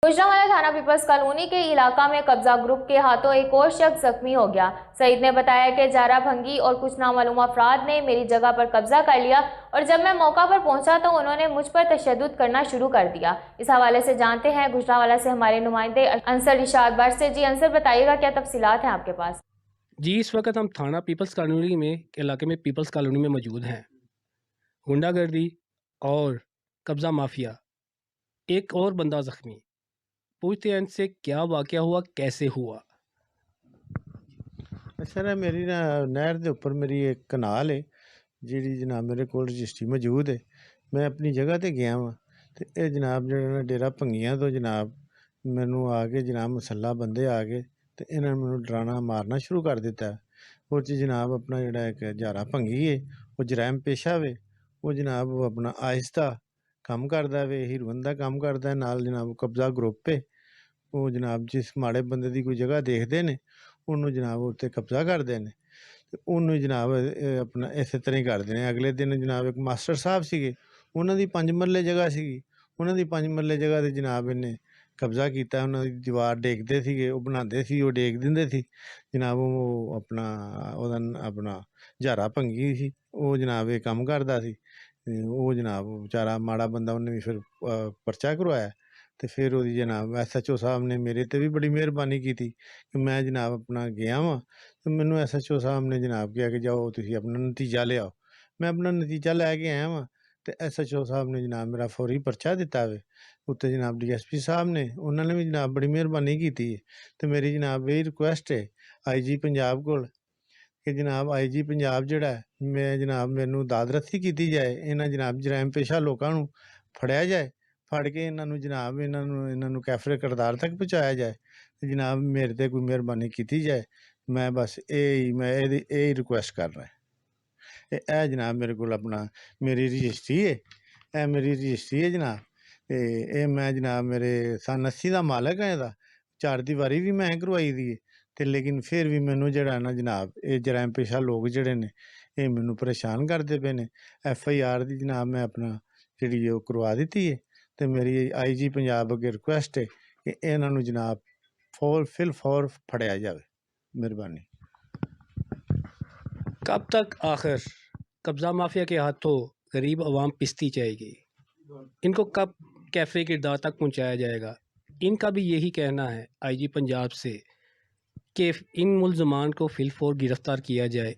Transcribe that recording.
गुजरांवाला थाना peoples colony के इलाका में कब्जा ग्रुप के हाथों एक और शख्स जख्मी हो गया। सईद ने बताया कि जारा भंगी और कुछ नामालूम अफराद ने मेरी जगह पर कब्जा कर लिया और जब मैं मौका पर पहुंचा तो उन्होंने मुझ पर तशद्दुद करना शुरू कर दिया। इस हवाले से जानते हैं गुजरांवाला से हमारे नुमाइंदे अंसर इशाद बर से। जी अंसर, बताइएगा क्या तफसीलात हैं आपके पास। जी, इस वक्त हम थाना पीपल्स कॉलोनी में इलाके में पीपल्स कॉलोनी में मौजूद हैं। गुंडागर्दी और कब्ज़ा माफिया, एक और बंदा ज़ख्मी। पूछते हैं इनसे क्या वाक़या हुआ, कैसे हुआ। अच्छा ना मेरी ना नहर के उपर मेरी एक कनाल है जी जनाब मेरे को रजिस्ट्री मौजूद है। मैं अपनी जगह पर गया वा तो ये जनाब जो डेरा भंगिया तो जनाब मैनू आके जनाब मसला बंदे आ गए तो इन्होंने मैनू डराना मारना शुरू कर दिता है। उस जनाब अपना जोड़ा एक जारा भंगी है वो जरैम पेशा वे वो जनाब वो अपना आहिस्ता काम करता वे हीरोइन का काम करता है नाल जनाब कब्जा ग्रुप है वो जनाब जिस माड़े बंदे की कोई जगह देखते हैं उन्होंने जनाब उत्ते कब्जा करते हैं ਤੇ ਉਹਨੂੰ ਜਨਾਬ ਆਪਣਾ ਇਸੇ ਤਰ੍ਹਾਂ ਹੀ ਕਰਦੇ ਨੇ। ਅਗਲੇ ਦਿਨ ਜਨਾਬ ਇੱਕ ਮਾਸਟਰ ਸਾਹਿਬ ਸੀਗੇ ਉਹਨਾਂ ਦੀ 5 ਮਰਲੇ ਜਗ੍ਹਾ ਸੀਗੀ ਉਹਨਾਂ ਦੀ 5 ਮਰਲੇ ਜਗ੍ਹਾ ਤੇ ਜਨਾਬ ਇਹਨੇ ਕਬਜ਼ਾ ਕੀਤਾ। ਉਹਨਾਂ ਦੀ ਦੀਵਾਰ ਡੇਕਦੇ ਸੀਗੇ ਉਹ ਬਣਾਉਂਦੇ ਸੀ ਉਹ ਡੇਕ ਦਿੰਦੇ ਸੀ ਜਨਾਬ ਉਹ ਆਪਣਾ ਉਹਦਾ ਆਪਣਾ ਜਾਰਾ ਭੰਗੀ ਸੀ ਉਹ ਜਨਾਬ ਇਹ ਕੰਮ ਕਰਦਾ ਸੀ। ਉਹ ਜਨਾਬ ਵਿਚਾਰਾ ਮਾੜਾ ਬੰਦਾ ਉਹਨੇ ਵੀ ਫਿਰ ਪਰਚਾ ਕਰਵਾਇਆ ਤੇ ਫਿਰ ਉਹਦੀ ਜਨਾਬ ਐਸਐਚਓ ਸਾਹਿਬ ਨੇ ਮੇਰੇ ਤੇ ਵੀ ਬੜੀ ਮਿਹਰਬਾਨੀ ਕੀਤੀ ਕਿ ਮੈਂ ਜਨਾਬ ਆਪਣਾ ਗਿਆ ਵਾਂ तो मैनू SHO साहब ने जनाब कहा कि जाओ तुसीं अपना नतीजा ले आओ। मैं अपना नतीजा लैके आया वां तो SHO साहब ने जनाब मेरा फौरी परचा दिता वे उत्ते जनाब DSP साहब ने उन्होंने भी जनाब बड़ी मेहरबानी की तो मेरी जनाब यही रिक्वेस्ट है IG पंजाब को कि जनाब IG पंजाब जिहड़ा मैं जनाब मैनू दादरसी की जाए इन्हां जनाब जरैम पेशा लोगों नूं फड़िया जाए फड़ के इन्हों जनाब इन्हों कैफरे करतार तक पहुँचाया जाए जनाब मेरे ते कोई मेहरबानी की जाए। मैं बस यही रिक्वेस्ट कर रहा है जनाब मेरे को अपना मेरी रजिस्ट्री है मेरी रजिस्ट्री है जनाब तो ये मैं जनाब मेरे सन 80 का मालक है ਇਹਦਾ 4 दीवारी भी मैं करवाई दी है तो लेकिन फिर भी मैनू जरा ना जनाब ये जरैम पेशा लोग जोड़े ने ये मैनू परेशान करते पे ने। FIR की जनाब मैं अपना जी करवा दी है तो मेरी IG पंजाब अगे रिक्वेस्ट है कि इन्हों जनाब फौर फड़िया जाए। मेहरबानी। कब तक आखिर कब्ज़ा माफिया के हाथों गरीब आवाम पिसती जाएगी? इनको कब कैफे किरदार तक पहुंचाया जाएगा? इनका भी यही कहना है IG पंजाब से कि इन मुल्ज़मान को फिलफौर गिरफ्तार किया जाए।